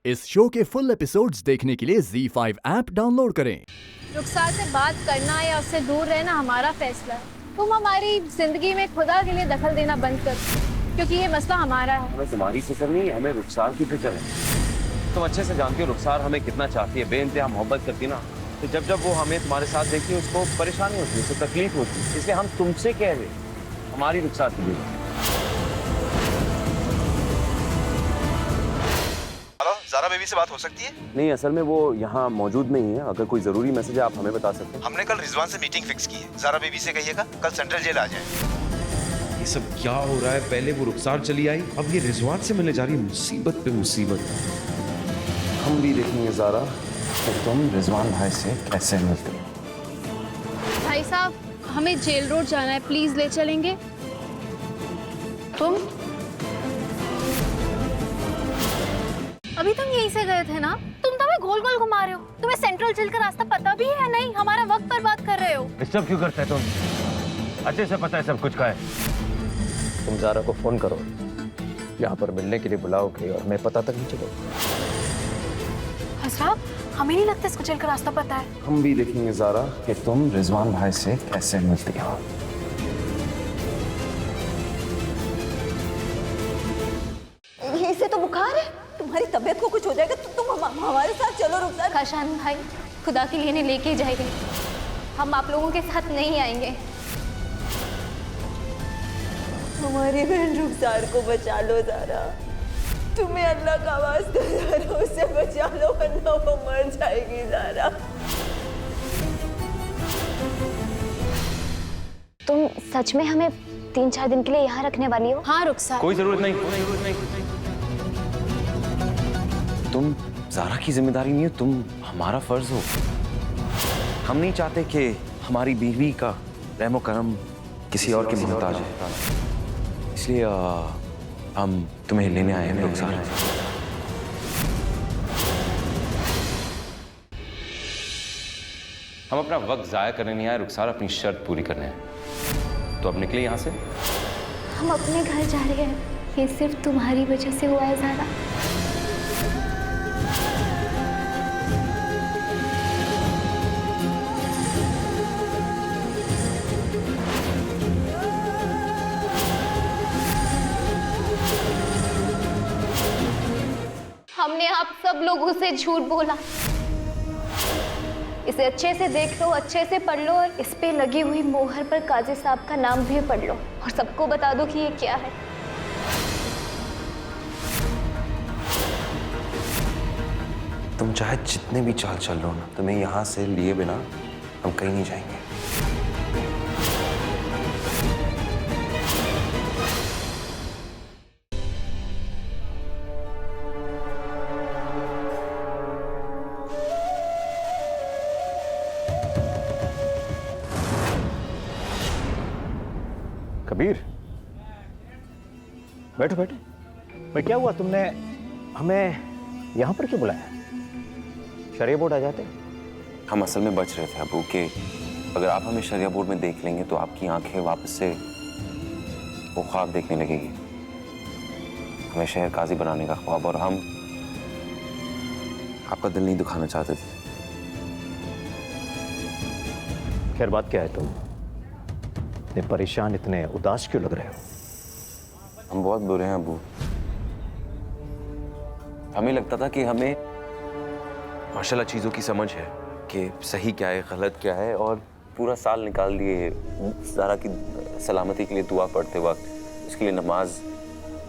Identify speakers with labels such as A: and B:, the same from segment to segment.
A: इस शो के full episodes देखने के लिए ZEE5 ऐप डाउनलोड करें।
B: रुखसार से बात करना या उससे दूर रहना हमारा फैसला है। तुम हमारी जिंदगी में खुदा के लिए दखल देना बंद कर, क्योंकि ये मसला हमारा है।
C: हमें तुम्हारी फिक्र नहीं, हमें रुखसार की फिक्र है। तुम अच्छे से जानती हो रुखसार हमें कितना चाहती है, बेइंतहा मोहब्बत करती ना। तो जब वो हमें तुम्हारे साथ देखती है उसको परेशानी होती है, उसको तकलीफ होती है। इसलिए हम तुमसे कह रहे हमारी रुखसार की भी।
D: ज़ारा बेबी से बात हो सकती है?
C: नहीं, असल में वो यहाँ मौजूद नहीं है। अगर कोई जरूरी मैसेज है आप हमें बता सकते हैं।
D: हमने कल रिजवान से मीटिंग फिक्स की है। ज़ारा बेबी से कहिएगा कल सेंट्रल जेल आ जाए।
E: ये सब क्या हो रहा है? पहले वो रुखसार चली आई, अब ये रिजवान से मिलने जा रही है। मुसीबत पे मुसीबत।
C: हम भी देखेंगे ज़ारा कि तुम रिजवान भाई से कैसे मिलते हो।
B: भाई साहब, हमें जेल रोड जाना है, प्लीज ले चलेंगे? तुम अभी तुम यहीं से गए थे ना? तुम तो हमें गोल गोल घुमा रहे हो। तुम्हें सेंट्रल जेल का रास्ता पता भी है नहीं? हमारा वक्त बर्बाद कर रहे हो।
C: डिस्टर्ब क्यों करते हैं तुम? अच्छे से पता है सब कुछ का है। तुम ज़ारा को फोन करो, यहाँ पर मिलने के लिए बुलाओगे और मैं पता तक नहीं चलो।
B: हसराब, हमें नहीं लगता इसको जेल का रास्ता पता है।
C: हम भी देखेंगे ज़ारा कि तुम रिजवान भाई से कैसे मिलती हो।
F: इसे तो बुखार है, तुम्हारी तबीयत को कुछ हो जाएगा तो तुम हमारे साथ चलो। रुखसार,
B: काशान भाई, खुदा के लिए इन्हें लेके जाएंगे, हम आप लोगों के साथ नहीं आएंगे।
F: हमारी बहन रुखसार को बचा लो ज़ारा, तुम्हें अल्लाह का वास्ता ज़ारा उसे बचा लो, वरना वो मर जाएगी। ज़ारा,
G: तुम सच में हमें 3-4 दिन के लिए यहाँ रखने वाली हो?
B: हाँ रुखसार,
C: कोई जरूरत नहीं। तुम ज़ारा की जिम्मेदारी नहीं हो, तुम हमारा फर्ज हो। हम नहीं चाहते कि हमारी बीवी का रहमो करम किसी और के मोहताज है, इसलिए हम तुम्हें लेने आए हैं रुखसार। हम अपना वक्त जाया करने नहीं आए रुखसार, अपनी शर्त पूरी करने हैं। तो अब निकले यहाँ से।
G: हम अपने घर जा रहे हैं, ये सिर्फ तुम्हारी वजह से हुआ है ज़ारा।
B: हमने आप सब लोगों से झूठ बोला।
G: इसे अच्छे से देख लो, अच्छे से पढ़ लो और इस पे लगी हुई मोहर पर काजी साहब का नाम भी पढ़ लो और सबको बता दो कि ये क्या है।
C: तुम चाहे जितने भी चाल चल लो ना, तुम्हें यहाँ से लिए बिना हम कहीं नहीं जाएंगे।
H: कबीर, बैठो बैठो। भाई क्या हुआ, तुमने हमें यहाँ पर क्यों बुलाया? शरिया बोर्ड आ जाते।
C: हम असल में बच रहे थे अबू के, अगर आप हमें शरिया बोर्ड में देख लेंगे तो आपकी आंखें वापस से वो ख्वाब देखने लगेगी, हमें शहर काजी बनाने का ख्वाब, और हम आपका दिल नहीं दुखाना चाहते थे।
H: खैर, बात क्या है? तुम इतने परेशान, इतने उदास क्यों लग रहे हो?
C: हम बहुत बुरे हैं अबू। हमें लगता था कि हमें माशाल्लाह चीज़ों की समझ है कि सही क्या है, गलत क्या है, और पूरा साल निकाल दिए ज़ारा की सलामती के लिए दुआ पढ़ते वक्त, उसके लिए नमाज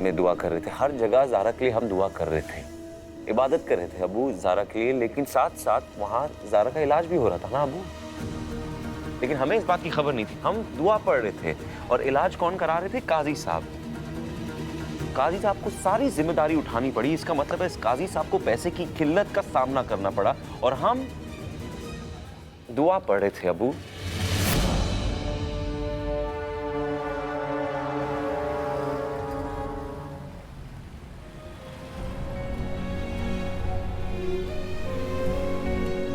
C: में दुआ कर रहे थे। हर जगह ज़ारा के लिए हम दुआ कर रहे थे, इबादत कर रहे थे अबू ज़ारा के लिए, लेकिन साथ साथ वहाँ ज़ारा का इलाज भी हो रहा था ना अबू। लेकिन हमें इस बात की खबर नहीं थी। हम दुआ पढ़ रहे थे और इलाज कौन करा रहे थे? काजी साहब। काजी साहब को सारी जिम्मेदारी उठानी पड़ी। इसका मतलब है इस काजी साहब को पैसे की किल्लत का सामना करना पड़ा और हम दुआ पढ़ रहे थे अबू।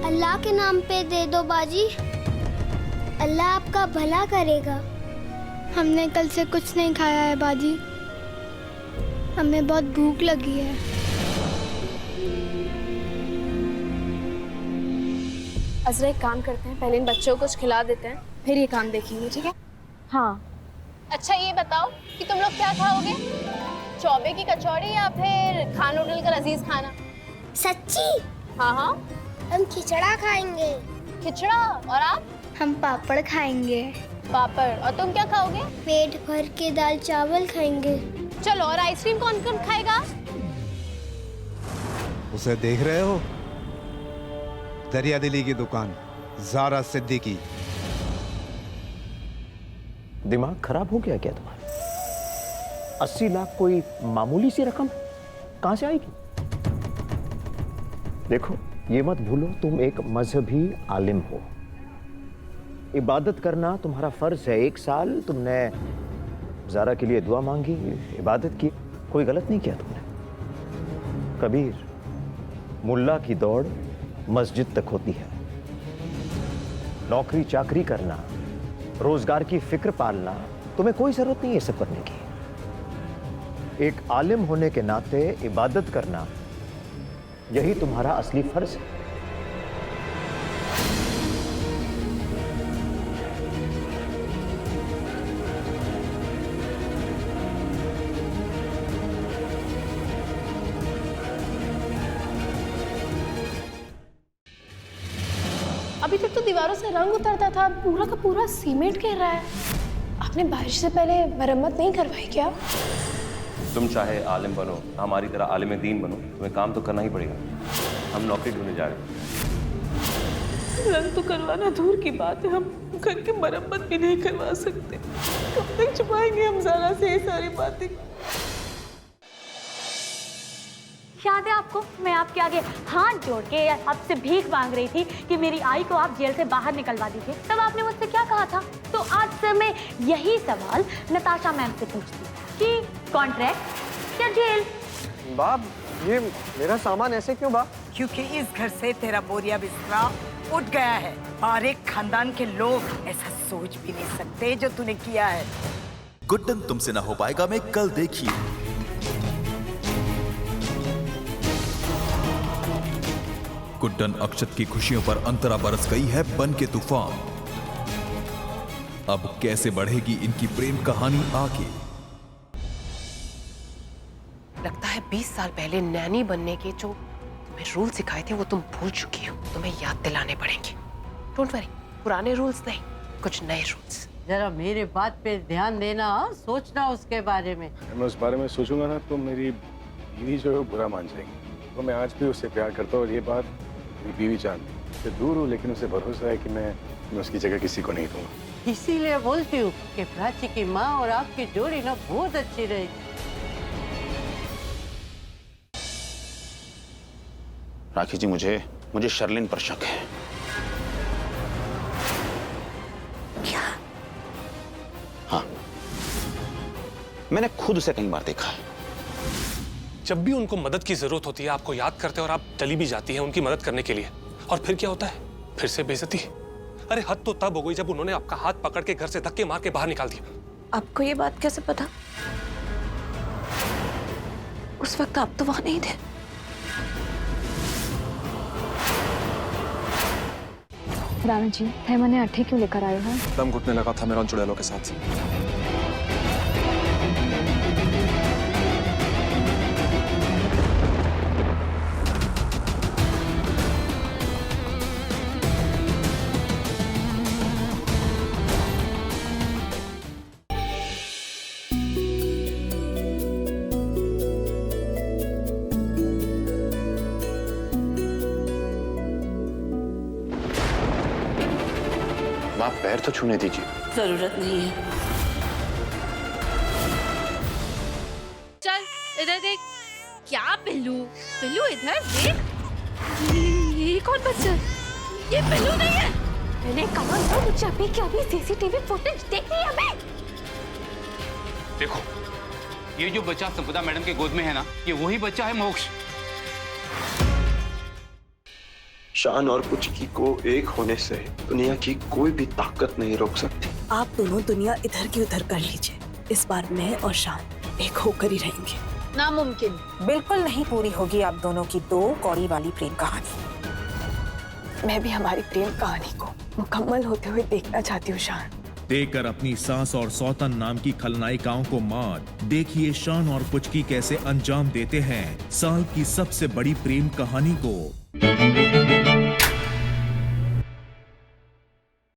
I: अल्लाह के नाम पे दे दो बाजी, अल्लाह आपका भला करेगा। हमने कल से कुछ नहीं खाया है बाजी, हमें बहुत भूख लगी है।
B: अजरा एक काम करते हैं, पहले इन बच्चों को कुछ खिला देते हैं, फिर ये काम देखेंगे, ठीक है? हाँ। अच्छा ये बताओ कि तुम लोग क्या खाओगे? चौबे की कचौड़ी या फिर खान होटल का लजीज खाना?
I: सच्ची?
B: हाँ हाँ।
I: हम खिचड़ा खाएंगे।
B: खिचड़ा। और आप?
I: हम पापड़ खाएंगे।
B: पापड़। और तुम क्या खाओगे?
I: पेट भर के दाल चावल खाएंगे।
B: चलो, और आइसक्रीम कौन कौन खाएगा?
J: उसे देख रहे हो? दरिया दिली की दुकान, ज़ारा सिद्दीकी।
H: दिमाग खराब हो गया क्या तुम्हारा? 80 लाख कोई मामूली सी रकम कहां से आएगी? देखो, ये मत भूलो तुम एक मजहबी आलिम हो। इबादत करना तुम्हारा फर्ज है। 1 साल तुमने ज़ारा के लिए दुआ मांगी, इबादत की, कोई गलत नहीं किया तुमने। कबीर, मुल्ला की दौड़ मस्जिद तक होती है। नौकरी चाकरी करना, रोजगार की फिक्र पालना, तुम्हें कोई जरूरत नहीं है सब करने की। एक आलिम होने के नाते इबादत करना, यही तुम्हारा असली फर्ज है।
B: अभी तक तो दीवारों से रंग उतरता था, पूरा का पूरा सीमेंट गिर रहा है। आपने बारिश से पहले मरम्मत नहीं करवाई क्या?
C: तुम चाहे आलिम बनो, हमारी तरह आलिम दीन बनो, तुम्हें काम तो करना ही पड़ेगा। हम नौकरी ढूंढने जा रहे हैं।
F: रंग तो करवाना दूर की बात है, हम घर की मरम्मत भी नहीं करवा सकते। कब तक छुपाएंगे हम ज़ारा से ये सारी बातें?
G: याद है आपको, मैं आपके आगे हाथ जोड़ के आपसे भीख मांग रही थी कि मेरी आई को आप जेल से बाहर निकलवा दीजिए। तब आपने मुझसे क्या कहा था? तो आज से मैं यही सवाल नताशा मैम से पूछती कि कॉन्ट्रैक्ट या जेल?
K: बाप, ये मेरा सामान ऐसे क्यों बाप?
L: क्योंकि इस घर से तेरा बोरिया बिस्तरा उठ गया है और एक खानदान के लोग ऐसा सोच भी नहीं सकते जो तूने किया है।
M: गुड्डन तुमसे ना हो पाएगा में कल देखिए। गुड्डन अक्षत की खुशियों पर अंतरा बरस गई है बन के तूफान। अब कैसे बढ़ेगी इनकी प्रेम कहानी आगे?
N: लगता है 20 साल पहले नैनी बनने के जो तुम्हें रूल सिखाए थे वो तुम भूल चुकी हो। तुम्हें याद दिलाने पड़ेंगे। डोंट वरी, पुराने रूल्स नहीं, कुछ नए रूल्स।
O: जरा मेरे बात पे ध्यान देना, सोचना उसके बारे में।
P: मैं उस बारे में सोचूंगा ना तो मेरी बीवी जो है बुरा मान जाएगी। तो मैं आज भी उससे प्यार करता हूँ और ये बात मेरी बीवी जानती है। दूर हूँ लेकिन उसे भरोसा है कि मैं उसकी जगह किसी को नहीं दूंगा।
O: इसीलिए बोलती हूँ कि प्राची की माँ और आपकी जोड़ी ना बहुत अच्छी रहेगी।
Q: राखी जी, मुझे शर्लिन पर शक है।
N: क्या?
Q: हाँ, मैंने खुद उसे कई बार देखा है।
R: जब भी उनको मदद की जरूरत होती है आपको याद करते हैं और आप चली भी जाती हैं उनकी मदद करने के लिए, और फिर क्या होता है? फिर से बेइज्जती। अरे हद तो तब हो गई जब उन्होंने आपका हाथ पकड़ के घर से धक्के मार के बाहर निकाल दिया।
N: आपको ये बात कैसे पता? उस वक्त आप तो वहां नहीं थे।
S: राणा जी, है मैंने अट्ठी क्यों लेकर आए हैं?
R: दम घुटने लगा था मेरा उन चुड़ैलों के साथ।
Q: आप पैर तो छूने दीजिए।
O: जरूरत नहीं है।
B: चल इधर देख। क्या पिल्लू? पिल्लू इधर देख। ये कौन बच्चा? ये पिल्लू नहीं है।
G: मैंने कहा था मुझे अभी की अभी सीसीटीवी फुटेज देखनी है हमें।
T: देखो, ये जो बच्चा संपदा मैडम के गोद में है ना, ये वही बच्चा है मोक्ष।
U: शान और पुचकी को एक होने से दुनिया की कोई भी ताकत नहीं रोक सकती।
V: आप दोनों दुनिया इधर की उधर कर लीजिए, इस बार मैं और शान एक होकर ही रहेंगे।
B: नामुमकिन।
L: बिल्कुल नहीं पूरी होगी आप दोनों की 2 कौड़ी वाली प्रेम कहानी।
V: मैं भी हमारी प्रेम कहानी को मुकम्मल होते हुए देखना चाहती हूँ शान।
A: देकर अपनी सास और सौतन नाम की खलनायिकाओं को मात, देखिए शान और पुचकी कैसे अंजाम देते हैं साल की सबसे बड़ी प्रेम कहानी को।